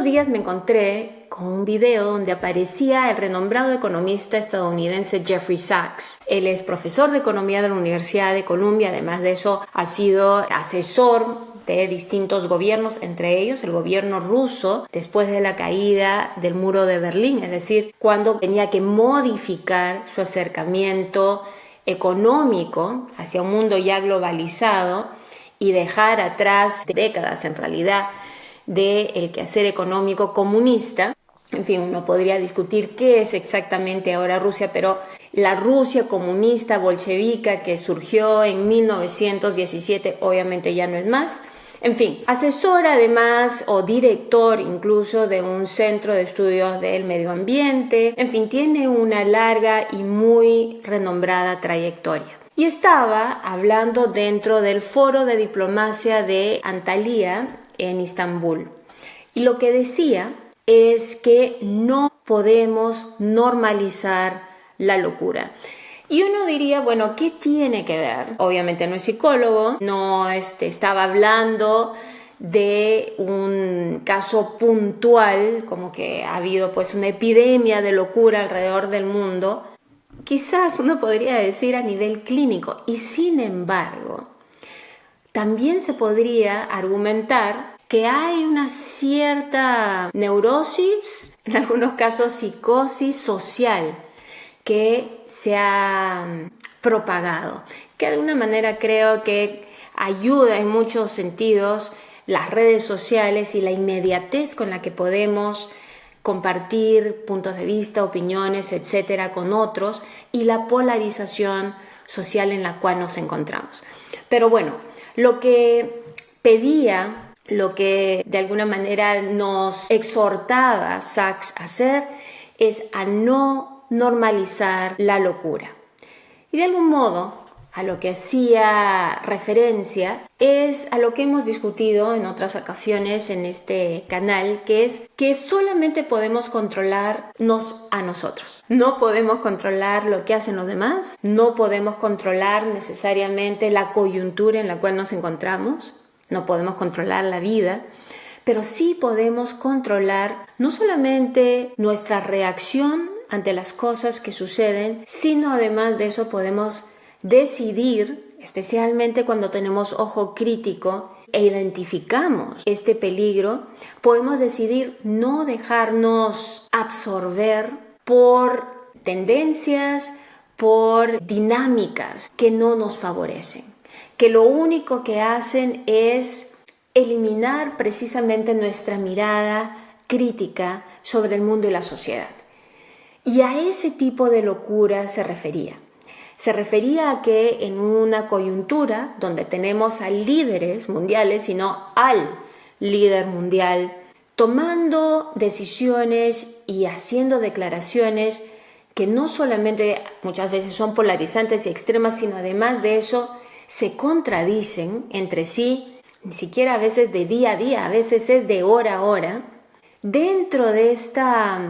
estos días me encontré con un video donde aparecía el renombrado economista estadounidense Jeffrey Sachs. Él es profesor de economía de la Universidad de Columbia, además de eso ha sido asesor de distintos gobiernos, entre ellos el gobierno ruso después de la caída del muro de Berlín, es decir, cuando tenía que modificar su acercamiento económico hacia un mundo ya globalizado y dejar atrás décadas en realidad del quehacer económico comunista. En fin, uno podría discutir qué es exactamente ahora Rusia, pero la Rusia comunista bolchevica que surgió en 1917 obviamente ya no es más. En fin, asesor además o director incluso de un centro de estudios del medio ambiente. En fin, tiene una larga y muy renombrada trayectoria. Y estaba hablando dentro del foro de diplomacia de Antalya en Istambul. Y lo que decía es que no podemos normalizar la locura. Y uno diría, bueno, ¿qué tiene que ver? Obviamente no es psicólogo, no estaba hablando de un caso puntual, como que ha habido pues una epidemia de locura alrededor del mundo. Quizás uno podría decir a nivel clínico, y sin embargo, también se podría argumentar que hay una cierta neurosis, en algunos casos psicosis social, que se ha propagado, que de alguna manera creo que ayuda en muchos sentidos las redes sociales y la inmediatez con la que podemos compartir puntos de vista, opiniones, etcétera, con otros, y la polarización social en la cual nos encontramos. Pero bueno, lo que pedía, lo que de alguna manera nos exhortaba Sachs a hacer, es a no normalizar la locura. Y de algún modo, a lo que hacía referencia es a lo que hemos discutido en otras ocasiones en este canal, que es que solamente podemos controlarnos a nosotros. No podemos controlar lo que hacen los demás, no podemos controlar necesariamente la coyuntura en la cual nos encontramos, no podemos controlar la vida, pero sí podemos controlar no solamente nuestra reacción ante las cosas que suceden, sino además de eso podemos decidir, especialmente cuando tenemos ojo crítico e identificamos este peligro, podemos decidir no dejarnos absorber por tendencias, por dinámicas que no nos favorecen, que lo único que hacen es eliminar precisamente nuestra mirada crítica sobre el mundo y la sociedad. Y a ese tipo de locura se refería. Se refería a que en una coyuntura donde tenemos a líderes mundiales, sino al líder mundial, tomando decisiones y haciendo declaraciones que no solamente muchas veces son polarizantes y extremas, sino además de eso se contradicen entre sí, ni siquiera a veces de día a día, a veces es de hora a hora. Dentro de esta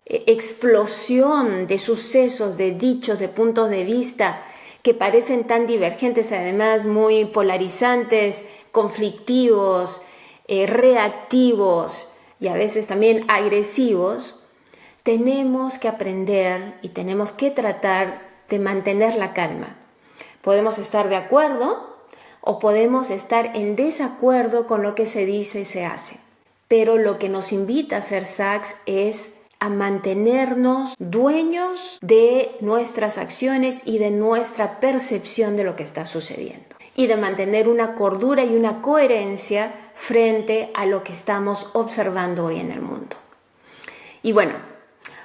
explosión de sucesos, de dichos, de puntos de vista que parecen tan divergentes, además muy polarizantes, conflictivos, reactivos y a veces también agresivos, tenemos que aprender y tenemos que tratar de mantener la calma. Podemos estar de acuerdo o podemos estar en desacuerdo con lo que se dice y se hace. Pero lo que nos invita a hacer Sachs es a mantenernos dueños de nuestras acciones y de nuestra percepción de lo que está sucediendo. Y de mantener una cordura y una coherencia frente a lo que estamos observando hoy en el mundo. Y bueno,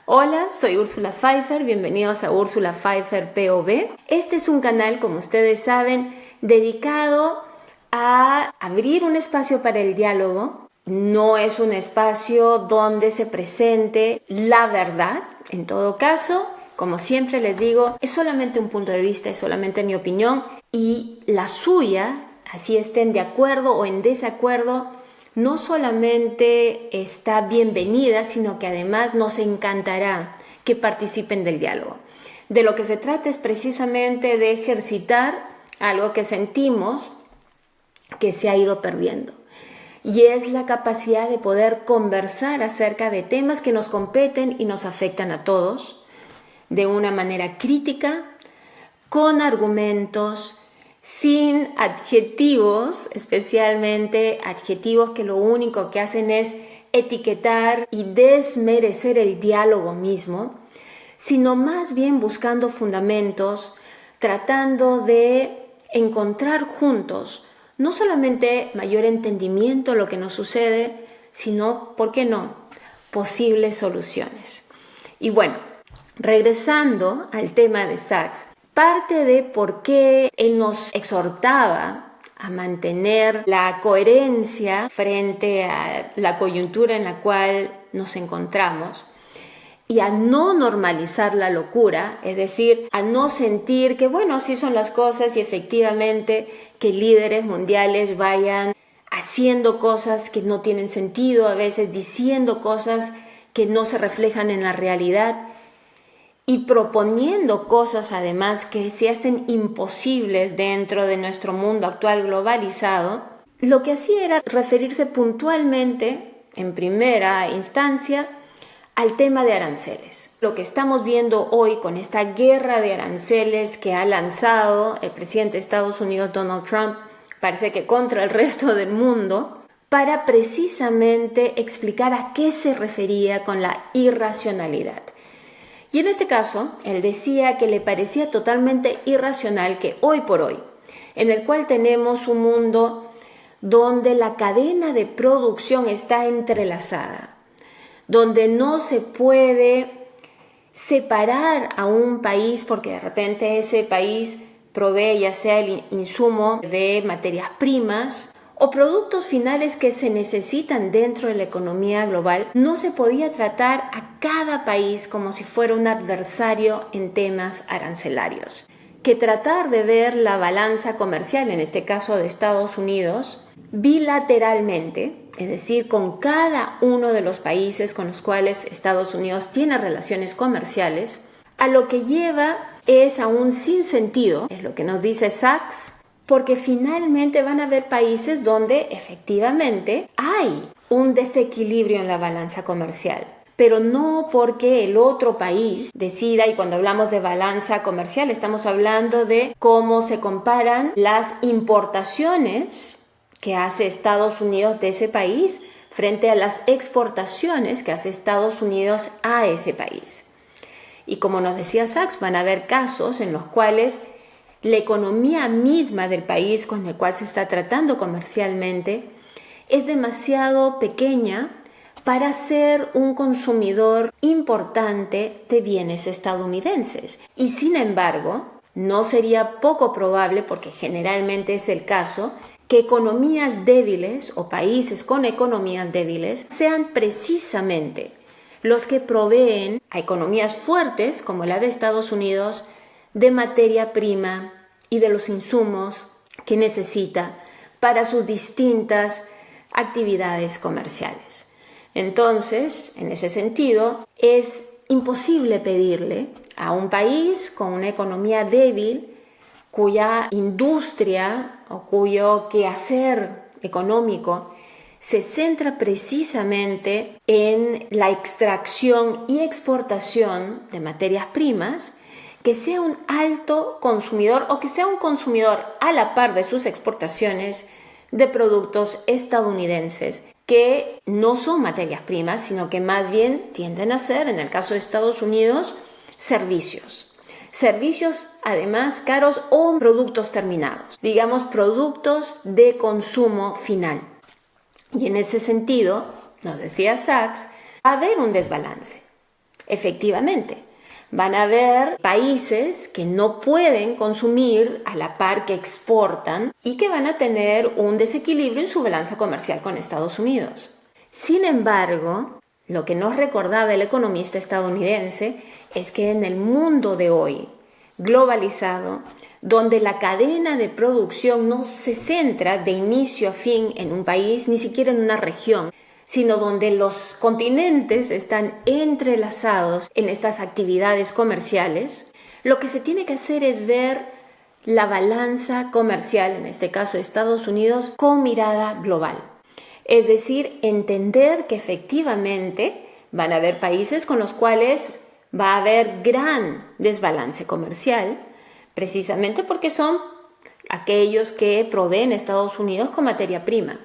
hola, soy Úrsula Pfeiffer, bienvenidos a Úrsula Pfeiffer POV. Este es un canal, como ustedes saben, dedicado a abrir un espacio para el diálogo. No es un espacio donde se presente la verdad. En todo caso, como siempre les digo, es solamente un punto de vista, es solamente mi opinión y la suya, así estén de acuerdo o en desacuerdo, no solamente está bienvenida, sino que además nos encantará que participen del diálogo. De lo que se trata es precisamente de ejercitar algo que sentimos que se ha ido perdiendo. y es la capacidad de poder conversar acerca de temas que nos competen y nos afectan a todos de una manera crítica, con argumentos, sin adjetivos, especialmente adjetivos que lo único que hacen es etiquetar y desmerecer el diálogo mismo, sino más bien buscando fundamentos, tratando de encontrar juntos no solamente mayor entendimiento de lo que nos sucede, sino, ¿por qué no?, posibles soluciones. Y bueno, regresando al tema de Sachs, parte de por qué él nos exhortaba a mantener la coherencia frente a la coyuntura en la cual nos encontramos y a no normalizar la locura, es decir, a no sentir que, bueno, así son las cosas y efectivamente que líderes mundiales vayan haciendo cosas que no tienen sentido, a veces diciendo cosas que no se reflejan en la realidad y proponiendo cosas además que se hacen imposibles dentro de nuestro mundo actual globalizado. Lo que hacía era referirse puntualmente, en primera instancia, al tema de aranceles. Lo que estamos viendo hoy con esta guerra de aranceles que ha lanzado el presidente de Estados Unidos, Donald Trump, parece que contra el resto del mundo, para precisamente explicar a qué se refería con la irracionalidad. Y en este caso, él decía que le parecía totalmente irracional que hoy por hoy, en el cual tenemos un mundo donde la cadena de producción está entrelazada, donde no se puede separar a un país porque de repente ese país provee ya sea el insumo de materias primas o productos finales que se necesitan dentro de la economía global. No se podía tratar a cada país como si fuera un adversario en temas arancelarios, que tratar de ver la balanza comercial, en este caso de Estados Unidos, bilateralmente, es decir, con cada uno de los países con los cuales Estados Unidos tiene relaciones comerciales, a lo que lleva es a un sinsentido, es lo que nos dice Sachs, porque finalmente van a haber países donde efectivamente hay un desequilibrio en la balanza comercial, pero no porque el otro país decida, y cuando hablamos de balanza comercial estamos hablando de cómo se comparan las importaciones que hace Estados Unidos de ese país frente a las exportaciones que hace Estados Unidos a ese país. Y como nos decía Sachs, van a haber casos en los cuales la economía misma del país con el cual se está tratando comercialmente es demasiado pequeña para ser un consumidor importante de bienes estadounidenses. Y sin embargo, no sería poco probable, porque generalmente es el caso, que economías débiles o países con economías débiles sean precisamente los que proveen a economías fuertes como la de Estados Unidos de materia prima y de los insumos que necesita para sus distintas actividades comerciales. Entonces, en ese sentido, es imposible pedirle a un país con una economía débil cuya industria o cuyo quehacer económico se centra precisamente en la extracción y exportación de materias primas, que sea un alto consumidor o que sea un consumidor a la par de sus exportaciones de productos estadounidenses que no son materias primas, sino que más bien tienden a ser, en el caso de Estados Unidos, servicios. Servicios además caros o productos terminados, digamos productos de consumo final. Y en ese sentido, nos decía Sachs, va a haber un desbalance. Efectivamente, van a haber países que no pueden consumir a la par que exportan y que van a tener un desequilibrio en su balanza comercial con Estados Unidos. Sin embargo, lo que nos recordaba el economista estadounidense es que en el mundo de hoy, globalizado, donde la cadena de producción no se centra de inicio a fin en un país, ni siquiera en una región, sino donde los continentes están entrelazados en estas actividades comerciales, lo que se tiene que hacer es ver la balanza comercial, en este caso de Estados Unidos, con mirada global. Es decir, entender que efectivamente van a haber países con los cuales va a haber gran desbalance comercial, precisamente porque son aquellos que proveen Estados Unidos con materia prima.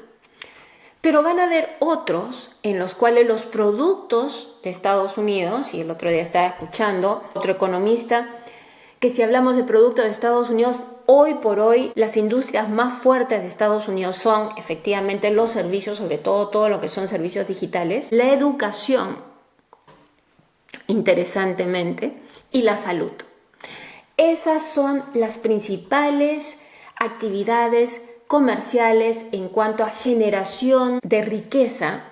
Pero van a haber otros en los cuales los productos de Estados Unidos, y el otro día estaba escuchando otro economista, que si hablamos de productos de Estados Unidos, hoy por hoy las industrias más fuertes de Estados Unidos son efectivamente los servicios, sobre todo lo que son servicios digitales, la educación, interesantemente, y la salud. Esas son las principales actividades comerciales en cuanto a generación de riqueza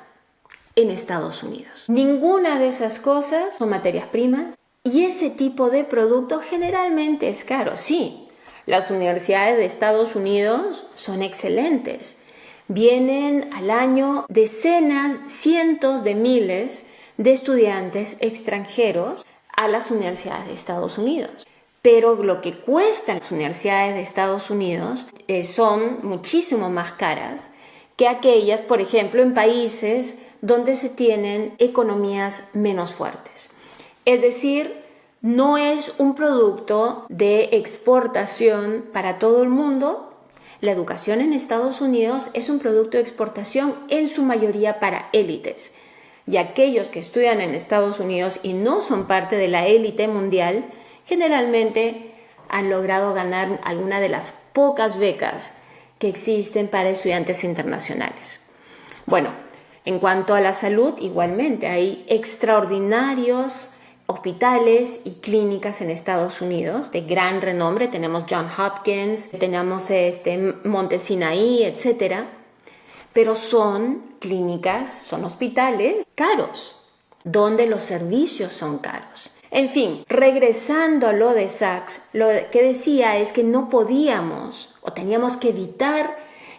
en Estados Unidos. Ninguna de esas cosas son materias primas y ese tipo de producto generalmente es caro. Sí, las universidades de Estados Unidos son excelentes. Vienen al año decenas, cientos de miles de estudiantes extranjeros a las universidades de Estados Unidos. Pero lo que cuestan las universidades de Estados Unidos son muchísimo más caras que aquellas, por ejemplo, en países donde se tienen economías menos fuertes. Es decir, no es un producto de exportación para todo el mundo. La educación en Estados Unidos es un producto de exportación en su mayoría para élites. Y aquellos que estudian en Estados Unidos y no son parte de la élite mundial, generalmente han logrado ganar alguna de las pocas becas que existen para estudiantes internacionales. Bueno, en cuanto a la salud, igualmente hay extraordinarios hospitales y clínicas en Estados Unidos de gran renombre. Tenemos Johns Hopkins, tenemos Monte Sinaí, etc. Pero son clínicas, son hospitales caros, donde los servicios son caros. En fin, regresando a lo de Sachs, lo que decía es que no podíamos o teníamos que evitar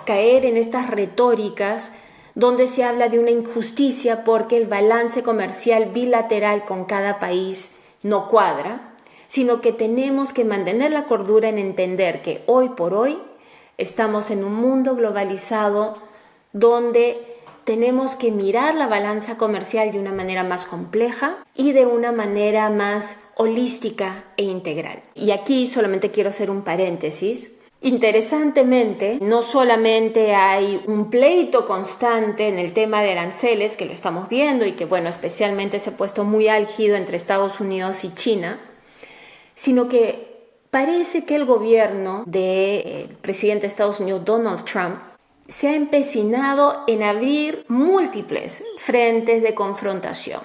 caer en estas retóricas donde se habla de una injusticia porque el balance comercial bilateral con cada país no cuadra, sino que tenemos que mantener la cordura en entender que hoy por hoy estamos en un mundo globalizado donde tenemos que mirar la balanza comercial de una manera más compleja y de una manera más holística e integral. Y aquí solamente quiero hacer un paréntesis. Interesantemente, no solamente hay un pleito constante en el tema de aranceles, que lo estamos viendo y que, bueno, especialmente se ha puesto muy álgido entre Estados Unidos y China, sino que parece que el gobierno del presidente de Estados Unidos, Donald Trump, se ha empecinado en abrir múltiples frentes de confrontación.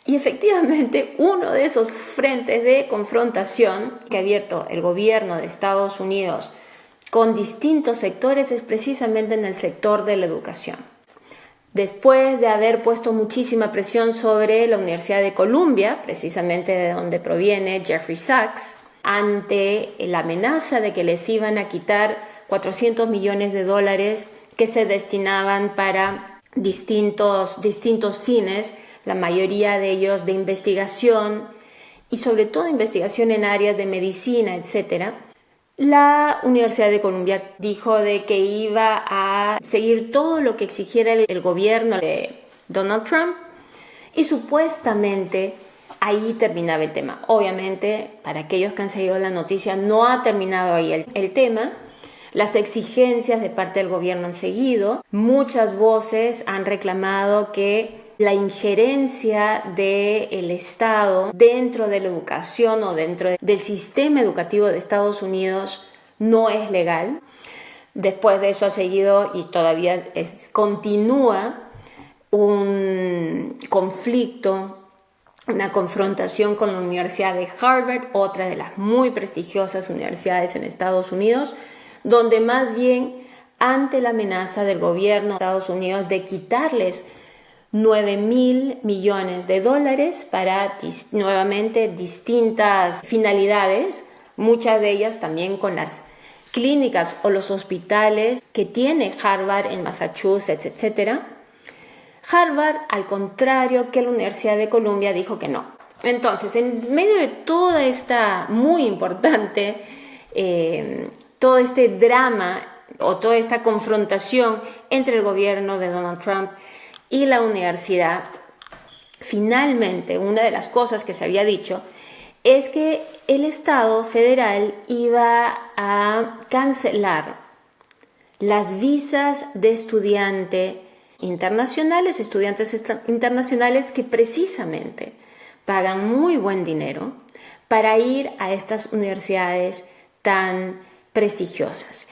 Y efectivamente, uno de esos frentes de confrontación que ha abierto el gobierno de Estados Unidos con distintos sectores es precisamente en el sector de la educación. Después de haber puesto muchísima presión sobre la Universidad de Columbia, precisamente de donde proviene Jeffrey Sachs, ante la amenaza de que les iban a quitar $400 millones que se destinaban para distintos fines, la mayoría de ellos de investigación y sobre todo investigación en áreas de medicina, etc. La Universidad de Columbia dijo de que iba a seguir todo lo que exigiera el gobierno de Donald Trump y supuestamente ahí terminaba el tema. Obviamente, para aquellos que han seguido la noticia, no ha terminado ahí el tema. Las exigencias de parte del gobierno han seguido. Muchas voces han reclamado que la injerencia del Estado dentro de la educación o dentro del sistema educativo de Estados Unidos no es legal. Después de eso ha seguido y todavía continúa un conflicto, una confrontación con la Universidad de Harvard, otra de las muy prestigiosas universidades en Estados Unidos, donde más bien ante la amenaza del gobierno de Estados Unidos de quitarles $9,000 millones para nuevamente distintas finalidades, muchas de ellas también con las clínicas o los hospitales que tiene Harvard en Massachusetts, etc. Harvard, al contrario que la Universidad de Columbia, dijo que no. Entonces, en medio de toda esta muy importante todo este drama toda esta confrontación entre el gobierno de Donald Trump y la universidad, finalmente una de las cosas que se había dicho es que el Estado federal iba a cancelar las visas de estudiantes internacionales que precisamente pagan muy buen dinero para ir a estas universidades tan prestigiosas.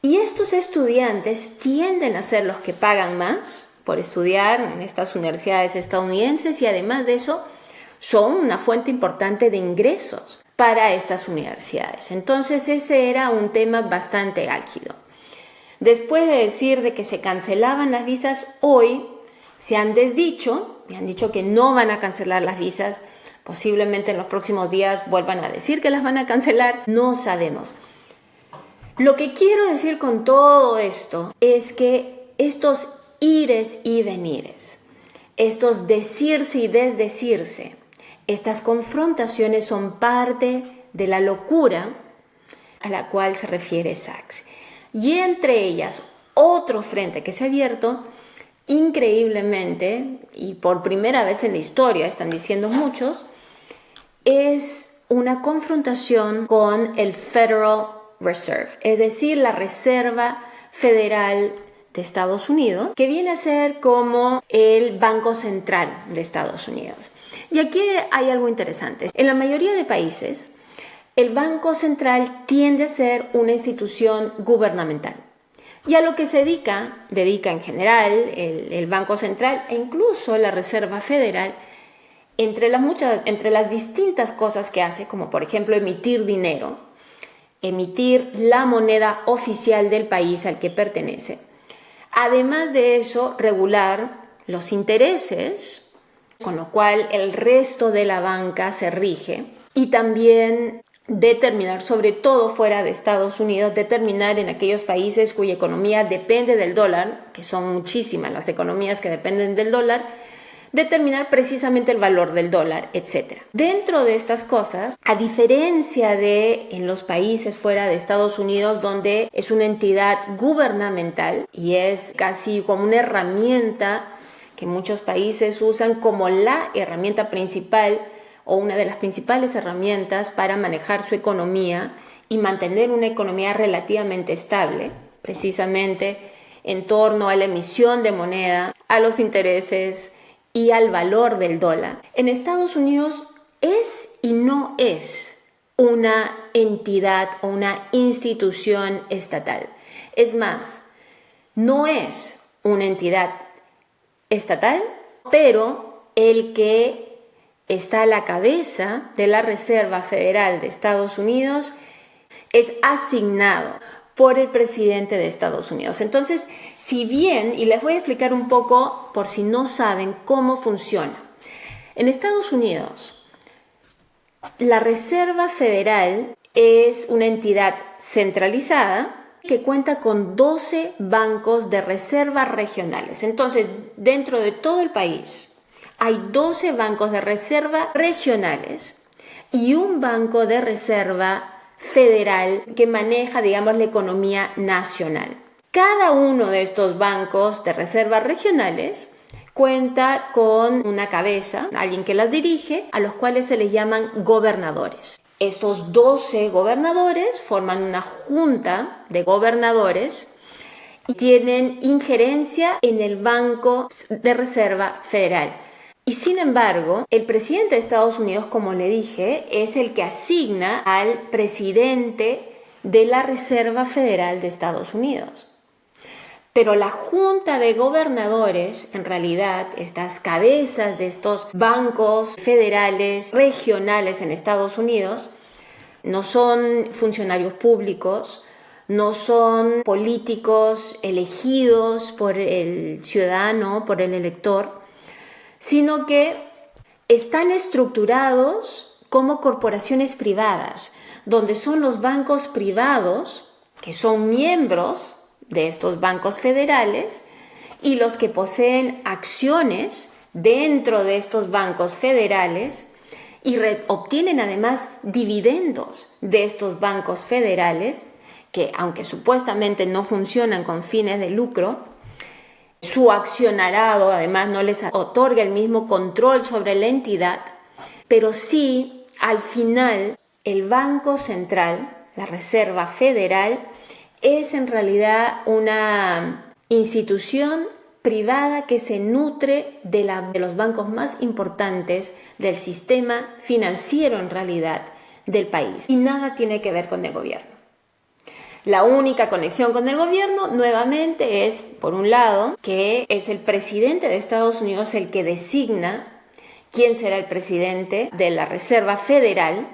Y estos estudiantes tienden a ser los que pagan más por estudiar en estas universidades estadounidenses y además de eso son una fuente importante de ingresos para estas universidades. Entonces ese era un tema bastante álgido. Después de decir de que se cancelaban las visas, hoy se han desdicho y han dicho que no van a cancelar las visas. Posiblemente en los próximos días vuelvan a decir que las van a cancelar, no sabemos. Lo que quiero decir con todo esto es que estos ires y venires, estos decirse y desdecirse, estas confrontaciones son parte de la locura a la cual se refiere Sacks. Y entre ellas, otro frente que se ha abierto, increíblemente, y por primera vez en la historia, están diciendo muchos, es una confrontación con el Federal Reserve, es decir, la Reserva Federal de Estados Unidos, que viene a ser como el Banco Central de Estados Unidos. Y aquí hay algo interesante. En la mayoría de países, el Banco Central tiende a ser una institución gubernamental. Y a lo que se dedica en general el Banco Central e incluso la Reserva Federal, entre las distintas cosas que hace, como por ejemplo emitir dinero, emitir la moneda oficial del país al que pertenece. Además de eso, regular los intereses, con lo cual el resto de la banca se rige, y también determinar, sobre todo fuera de Estados Unidos, determinar en aquellos países cuya economía depende del dólar, que son muchísimas las economías que dependen del dólar, determinar precisamente el valor del dólar, etc. Dentro de estas cosas, a diferencia de en los países fuera de Estados Unidos, donde es una entidad gubernamental y es casi como una herramienta que muchos países usan como la herramienta principal o una de las principales herramientas para manejar su economía y mantener una economía relativamente estable, precisamente en torno a la emisión de moneda, a los intereses y al valor del dólar. En Estados Unidos es y no es una entidad o una institución estatal. Es más, no es una entidad estatal, pero el que está a la cabeza de la Reserva Federal de Estados Unidos es asignado por el presidente de Estados Unidos. Entonces, si bien, y les voy a explicar un poco por si no saben cómo funciona. En Estados Unidos, la Reserva Federal es una entidad centralizada que cuenta con 12 bancos de reserva regionales. Entonces, dentro de todo el país hay 12 bancos de reserva regionales y un banco de reserva federal que maneja, digamos, la economía nacional. Cada uno de estos bancos de reserva regionales cuenta con una cabeza, alguien que las dirige, a los cuales se les llaman gobernadores. Estos 12 gobernadores forman una junta de gobernadores y tienen injerencia en el Banco de Reserva Federal. Y sin embargo, el presidente de Estados Unidos, como le dije, es el que asigna al presidente de la Reserva Federal de Estados Unidos. Pero la junta de gobernadores, en realidad, estas cabezas de estos bancos federales regionales en Estados Unidos, no son funcionarios públicos, no son políticos elegidos por el ciudadano, por el elector, sino que están estructurados como corporaciones privadas, donde son los bancos privados, que son miembros de estos bancos federales, y los que poseen acciones dentro de estos bancos federales y obtienen además dividendos de estos bancos federales que aunque supuestamente no funcionan con fines de lucro, su accionariado además no les otorga el mismo control sobre la entidad, pero sí, al final, el Banco Central, la Reserva Federal, es en realidad una institución privada que se nutre de los bancos más importantes del sistema financiero en realidad del país y nada tiene que ver con el gobierno. La única conexión con el gobierno nuevamente es, por un lado, que es el presidente de Estados Unidos el que designa quién será el presidente de la Reserva Federal,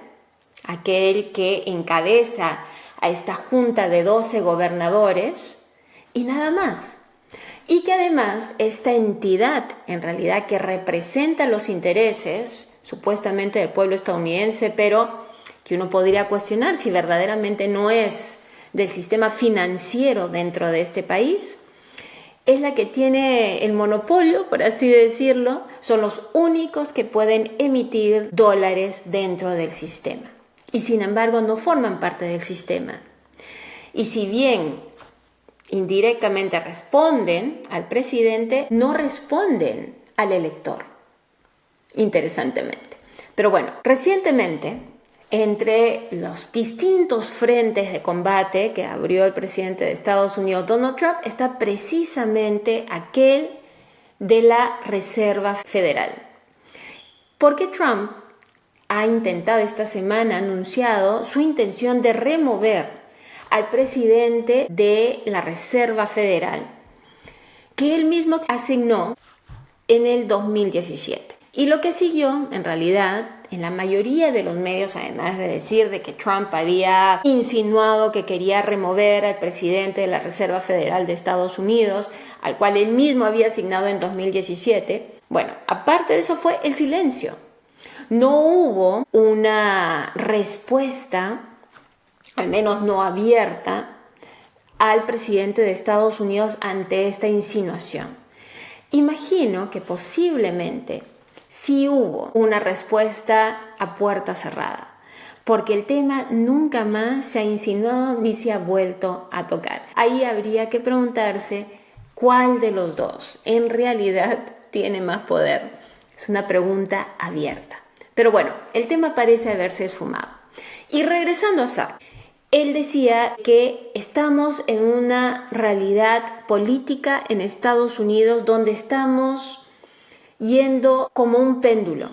aquel que encabeza a esta junta de 12 gobernadores y nada más. Y que además esta entidad, en realidad que representa los intereses supuestamente del pueblo estadounidense, pero que uno podría cuestionar si verdaderamente no es del sistema financiero dentro de este país, es la que tiene el monopolio, por así decirlo, son los únicos que pueden emitir dólares dentro del sistema. Y sin embargo no forman parte del sistema. Y si bien indirectamente responden al presidente, no responden al elector, interesantemente. Pero bueno, recientemente, entre los distintos frentes de combate que abrió el presidente de Estados Unidos, Donald Trump, está precisamente aquel de la Reserva Federal. Porque Trump ha intentado esta semana, anunciado su intención de remover al presidente de la Reserva Federal, que él mismo asignó en el 2017. Y lo que siguió, en realidad, en la mayoría de los medios, además de decir de que Trump había insinuado que quería remover al presidente de la Reserva Federal de Estados Unidos, al cual él mismo había asignado en 2017, bueno, aparte de eso fue el silencio. No hubo una respuesta, al menos no abierta, al presidente de Estados Unidos ante esta insinuación. Imagino que posiblemente sí hubo una respuesta a puerta cerrada, porque el tema nunca más se ha insinuado ni se ha vuelto a tocar. Ahí habría que preguntarse cuál de los dos en realidad tiene más poder. Es una pregunta abierta. Pero bueno, el tema parece haberse esfumado. Y regresando a Sack, él decía que estamos en una realidad política en Estados Unidos donde estamos yendo como un péndulo,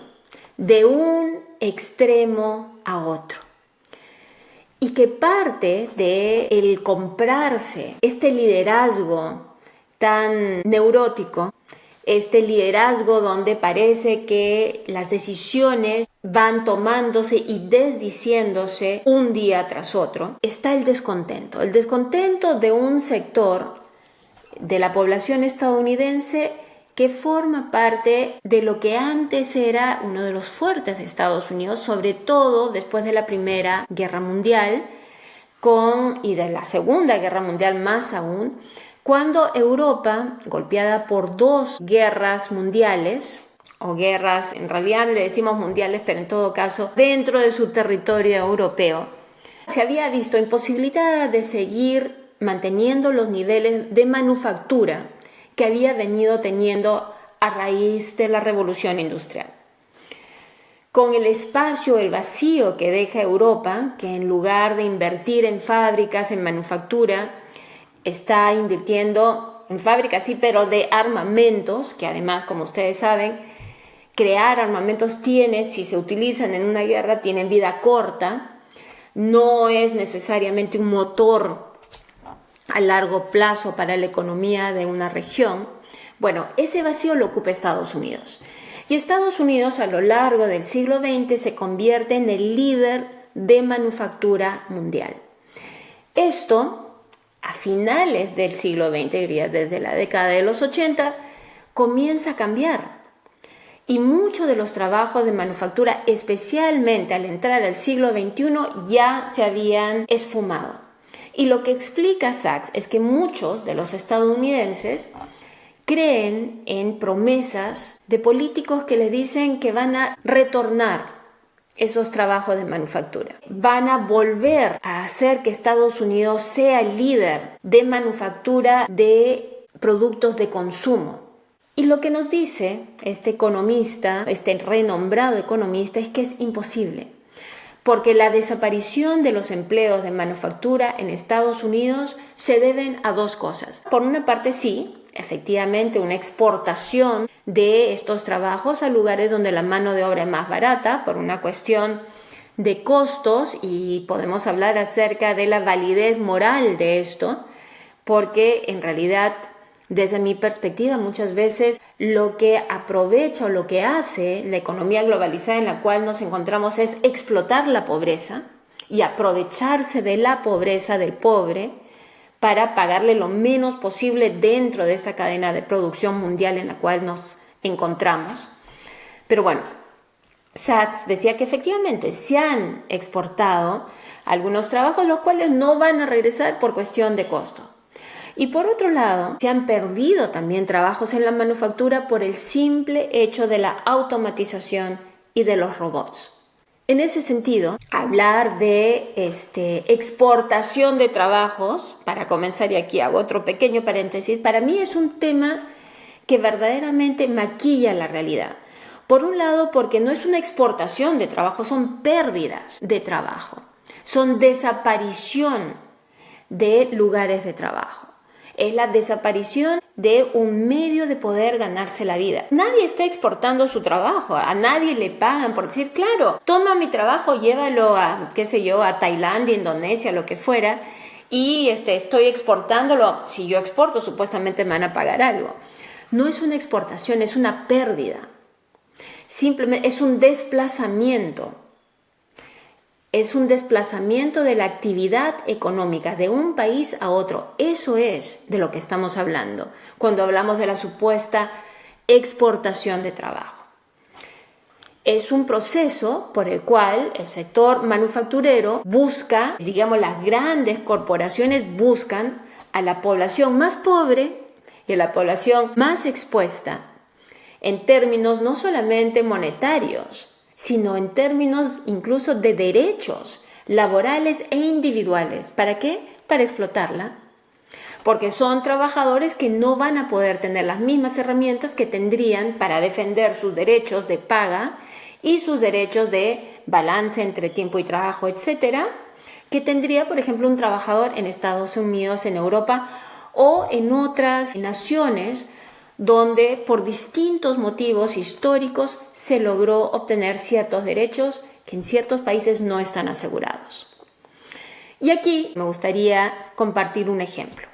de un extremo a otro. Y que parte de el comprarse este liderazgo tan neurótico, este liderazgo donde parece que las decisiones van tomándose y desdiciéndose un día tras otro, está el descontento de un sector de la población estadounidense que forma parte de lo que antes era uno de los fuertes de Estados Unidos, sobre todo después de la Primera Guerra Mundial y de la Segunda Guerra Mundial más aún, cuando Europa, golpeada por 2 guerras mundiales, o guerras, en realidad le decimos mundiales, pero en todo caso dentro de su territorio europeo, se había visto imposibilitada de seguir manteniendo los niveles de manufactura que había venido teniendo a raíz de la revolución industrial. Con el espacio, el vacío que deja Europa, que en lugar de invertir en fábricas, en manufactura, está invirtiendo en fábricas, sí, pero de armamentos, que además, como ustedes saben, crear armamentos si se utilizan en una guerra, tienen vida corta, no es necesariamente un motor a largo plazo para la economía de una región. Bueno, ese vacío lo ocupa Estados Unidos. Y Estados Unidos a lo largo del siglo XX se convierte en el líder de manufactura mundial. Esto, a finales del siglo XX, diría desde la década de los 80, comienza a cambiar. Y muchos de los trabajos de manufactura, especialmente al entrar al siglo XXI, ya se habían esfumado. Y lo que explica Sachs es que muchos de los estadounidenses creen en promesas de políticos que les dicen que van a retornar esos trabajos de manufactura. Van a volver a hacer que Estados Unidos sea el líder de manufactura de productos de consumo. Y lo que nos dice este economista, este renombrado economista, es que es imposible. Porque la desaparición de los empleos de manufactura en Estados Unidos se deben a dos cosas. Por una parte, sí, efectivamente, una exportación de estos trabajos a lugares donde la mano de obra es más barata, por una cuestión de costos, y podemos hablar acerca de la validez moral de esto, porque en realidad, desde mi perspectiva, muchas veces lo que aprovecha o lo que hace la economía globalizada en la cual nos encontramos es explotar la pobreza y aprovecharse de la pobreza del pobre para pagarle lo menos posible dentro de esta cadena de producción mundial en la cual nos encontramos. Pero bueno, Sachs decía que efectivamente se han exportado algunos trabajos los cuales no van a regresar por cuestión de costo. Y por otro lado, se han perdido también trabajos en la manufactura por el simple hecho de la automatización y de los robots. En ese sentido, hablar de exportación de trabajos, para comenzar, y aquí hago otro pequeño paréntesis, para mí es un tema que verdaderamente maquilla la realidad. Por un lado, porque no es una exportación de trabajo, son pérdidas de trabajo, son desaparición de lugares de trabajo. Es la desaparición de un medio de poder ganarse la vida. Nadie está exportando su trabajo, a nadie le pagan por decir, claro, toma mi trabajo, llévalo a, a Tailandia, Indonesia, lo que fuera, y estoy exportándolo. Si yo exporto, supuestamente me van a pagar algo. No es una exportación, es una pérdida. Simplemente es un desplazamiento. Es un desplazamiento de la actividad económica de un país a otro. Eso es de lo que estamos hablando cuando hablamos de la supuesta exportación de trabajo. Es un proceso por el cual el sector manufacturero busca, las grandes corporaciones buscan a la población más pobre y a la población más expuesta en términos no solamente monetarios, sino en términos incluso de derechos laborales e individuales. ¿Para qué? Para explotarla. Porque son trabajadores que no van a poder tener las mismas herramientas que tendrían para defender sus derechos de paga y sus derechos de balance entre tiempo y trabajo, etcétera, que tendría, por ejemplo, un trabajador en Estados Unidos, en Europa o en otras naciones donde por distintos motivos históricos se logró obtener ciertos derechos que en ciertos países no están asegurados. Y aquí me gustaría compartir un ejemplo.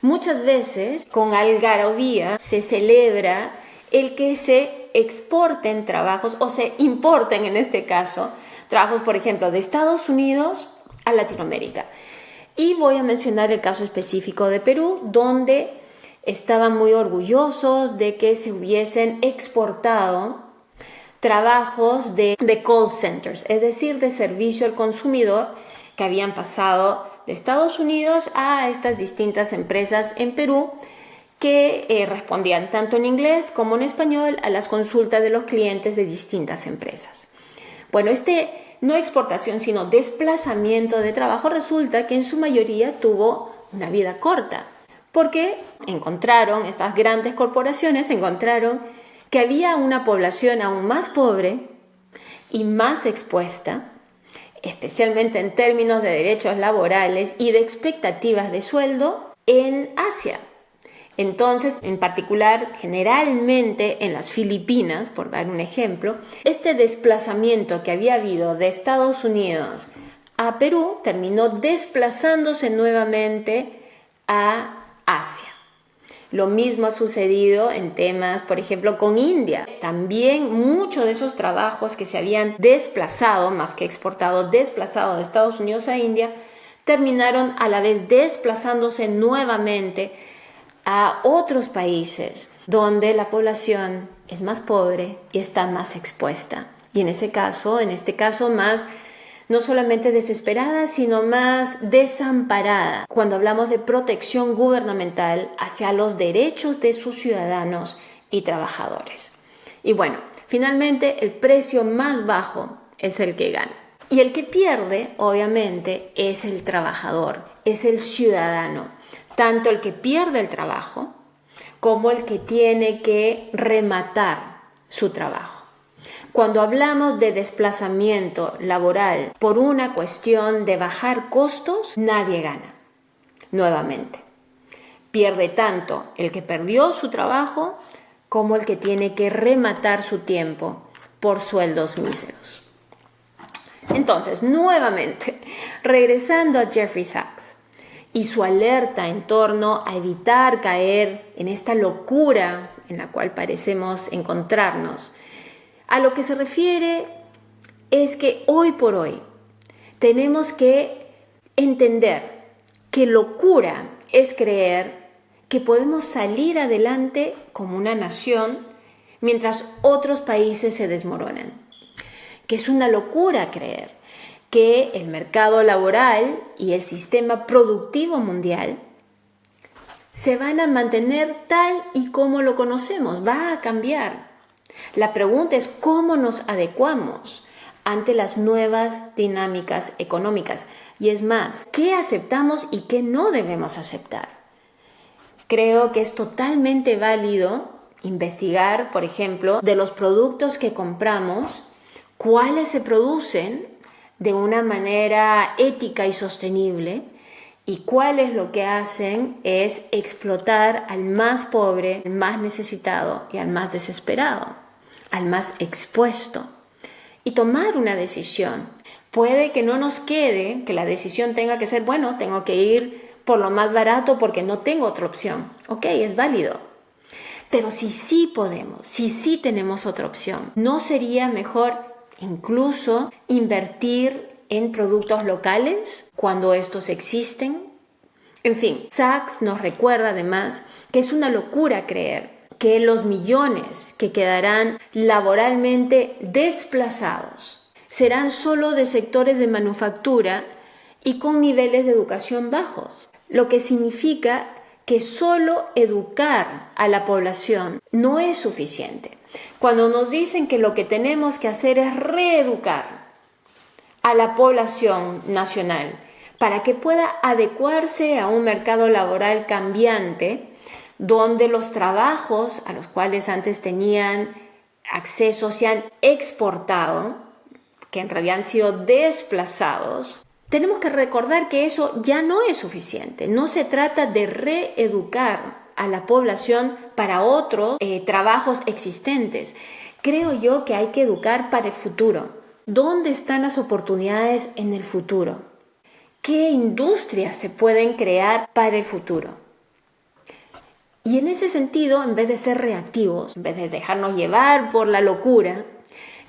Muchas veces con algarabía se celebra el que se exporten trabajos o se importen, en este caso, trabajos, por ejemplo, de Estados Unidos a Latinoamérica. Y voy a mencionar el caso específico de Perú, donde estaban muy orgullosos de que se hubiesen exportado trabajos de call centers, es decir, de servicio al consumidor, que habían pasado de Estados Unidos a estas distintas empresas en Perú que respondían tanto en inglés como en español a las consultas de los clientes de distintas empresas. Bueno, no exportación, sino desplazamiento de trabajo resulta que en su mayoría tuvo una vida corta, porque estas grandes corporaciones encontraron que había una población aún más pobre y más expuesta, especialmente en términos de derechos laborales y de expectativas de sueldo, en Asia. Entonces, en particular, generalmente en las Filipinas, por dar un ejemplo, este desplazamiento que había habido de Estados Unidos a Perú terminó desplazándose nuevamente a Asia. Lo mismo ha sucedido en temas, por ejemplo, con India. También muchos de esos trabajos que se habían desplazado, más que exportado, desplazado de Estados Unidos a India, terminaron a la vez desplazándose nuevamente a otros países donde la población es más pobre y está más expuesta. Y en este caso más no solamente desesperada, sino más desamparada cuando hablamos de protección gubernamental hacia los derechos de sus ciudadanos y trabajadores. Y bueno, finalmente el precio más bajo es el que gana. Y el que pierde, obviamente, es el trabajador, es el ciudadano. Tanto el que pierde el trabajo como el que tiene que rematar su trabajo. Cuando hablamos de desplazamiento laboral por una cuestión de bajar costos, nadie gana. Nuevamente, pierde tanto el que perdió su trabajo como el que tiene que rematar su tiempo por sueldos míseros. Entonces, nuevamente, regresando a Jeffrey Sachs y su alerta en torno a evitar caer en esta locura en la cual parecemos encontrarnos, a lo que se refiere es que hoy por hoy tenemos que entender que locura es creer que podemos salir adelante como una nación mientras otros países se desmoronan. Que es una locura creer que el mercado laboral y el sistema productivo mundial se van a mantener tal y como lo conocemos, va a cambiar. La pregunta es cómo nos adecuamos ante las nuevas dinámicas económicas. Y es más, ¿qué aceptamos y qué no debemos aceptar? Creo que es totalmente válido investigar, por ejemplo, de los productos que compramos, cuáles se producen de una manera ética y sostenible y cuáles lo que hacen es explotar al más pobre, al más necesitado y al más desesperado, al más expuesto. Y tomar una decisión. Puede que no nos quede, que la decisión tenga que ser, bueno, tengo que ir por lo más barato porque no tengo otra opción. Ok, es válido. Pero si sí podemos, si sí tenemos otra opción, ¿no sería mejor incluso invertir en productos locales cuando estos existen? En fin, Sachs nos recuerda además que es una locura creer que los millones que quedarán laboralmente desplazados serán solo de sectores de manufactura y con niveles de educación bajos, lo que significa que solo educar a la población no es suficiente. Cuando nos dicen que lo que tenemos que hacer es reeducar a la población nacional para que pueda adecuarse a un mercado laboral cambiante, donde los trabajos a los cuales antes tenían acceso se han exportado, que en realidad han sido desplazados, tenemos que recordar que eso ya no es suficiente. No se trata de reeducar a la población para otros trabajos existentes. Creo yo que hay que educar para el futuro. ¿Dónde están las oportunidades en el futuro? ¿Qué industrias se pueden crear para el futuro? Y en ese sentido, en vez de ser reactivos, en vez de dejarnos llevar por la locura,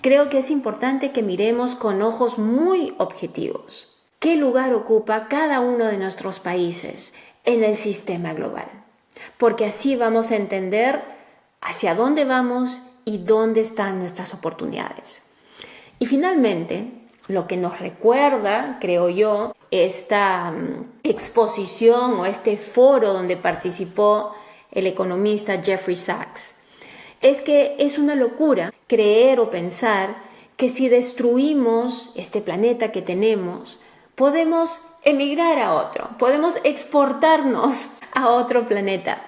creo que es importante que miremos con ojos muy objetivos qué lugar ocupa cada uno de nuestros países en el sistema global. Porque así vamos a entender hacia dónde vamos y dónde están nuestras oportunidades. Y finalmente, lo que nos recuerda, creo yo, esta exposición o este foro donde participó el economista Jeffrey Sachs, es que es una locura creer o pensar que si destruimos este planeta que tenemos, podemos emigrar a otro, podemos exportarnos a otro planeta.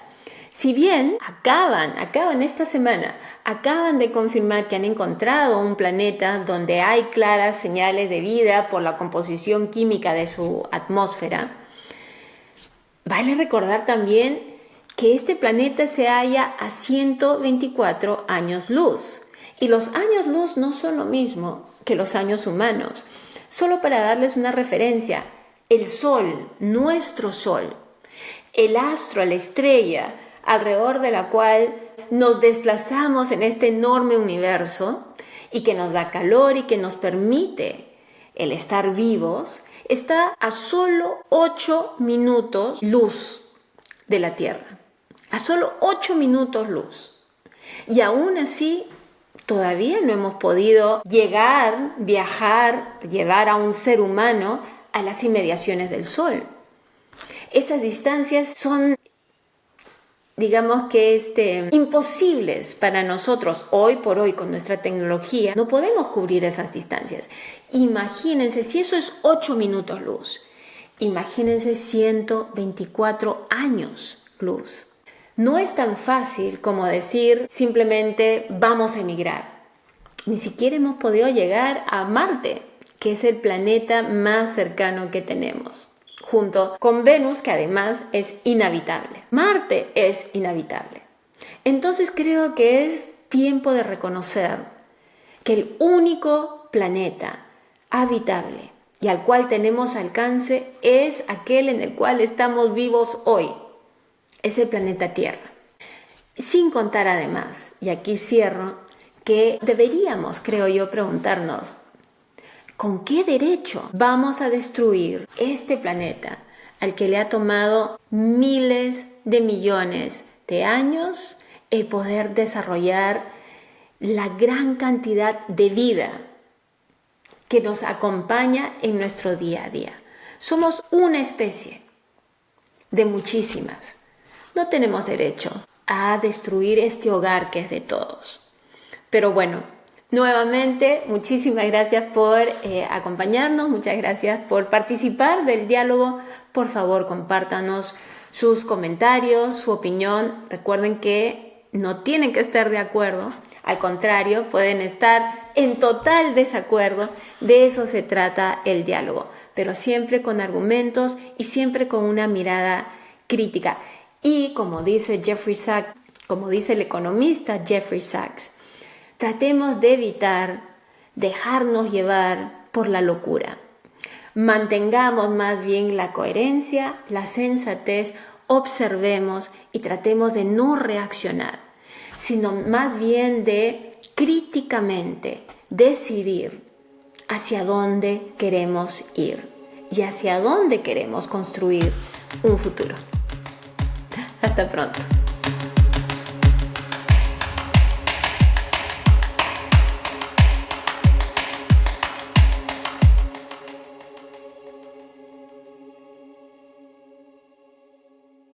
Si bien acaban esta semana, acaban de confirmar que han encontrado un planeta donde hay claras señales de vida por la composición química de su atmósfera, vale recordar también que este planeta se halla a 124 años luz. Y los años luz no son lo mismo que los años humanos. Solo para darles una referencia, el Sol, nuestro Sol, el astro, la estrella, alrededor de la cual nos desplazamos en este enorme universo y que nos da calor y que nos permite el estar vivos, está a solo 8 minutos luz de la Tierra. A solo 8 minutos luz. Y aún así, todavía no hemos podido viajar, llevar a un ser humano a las inmediaciones del Sol. Esas distancias son digamos que imposibles para nosotros hoy por hoy con nuestra tecnología. No podemos cubrir esas distancias. Imagínense, si eso es 8 minutos luz, imagínense 124 años luz. No es tan fácil como decir simplemente vamos a emigrar. Ni siquiera hemos podido llegar a Marte, que es el planeta más cercano que tenemos, junto con Venus, que además es inhabitable. Marte es inhabitable. Entonces creo que es tiempo de reconocer que el único planeta habitable y al cual tenemos alcance es aquel en el cual estamos vivos hoy. Es el planeta Tierra. Sin contar además, y aquí cierro, que deberíamos, creo yo, preguntarnos, ¿con qué derecho vamos a destruir este planeta al que le ha tomado miles de millones de años el poder desarrollar la gran cantidad de vida que nos acompaña en nuestro día a día? Somos una especie de muchísimas. No tenemos derecho a destruir este hogar que es de todos. Pero bueno, nuevamente, muchísimas gracias por acompañarnos, muchas gracias por participar del diálogo. Por favor, compártanos sus comentarios, su opinión. Recuerden que no tienen que estar de acuerdo, al contrario, pueden estar en total desacuerdo. De eso se trata el diálogo, pero siempre con argumentos y siempre con una mirada crítica. Y como dice Jeffrey Sachs, como dice el economista Jeffrey Sachs, tratemos de evitar dejarnos llevar por la locura. Mantengamos más bien la coherencia, la sensatez, observemos y tratemos de no reaccionar, sino más bien de críticamente decidir hacia dónde queremos ir y hacia dónde queremos construir un futuro. Hasta pronto.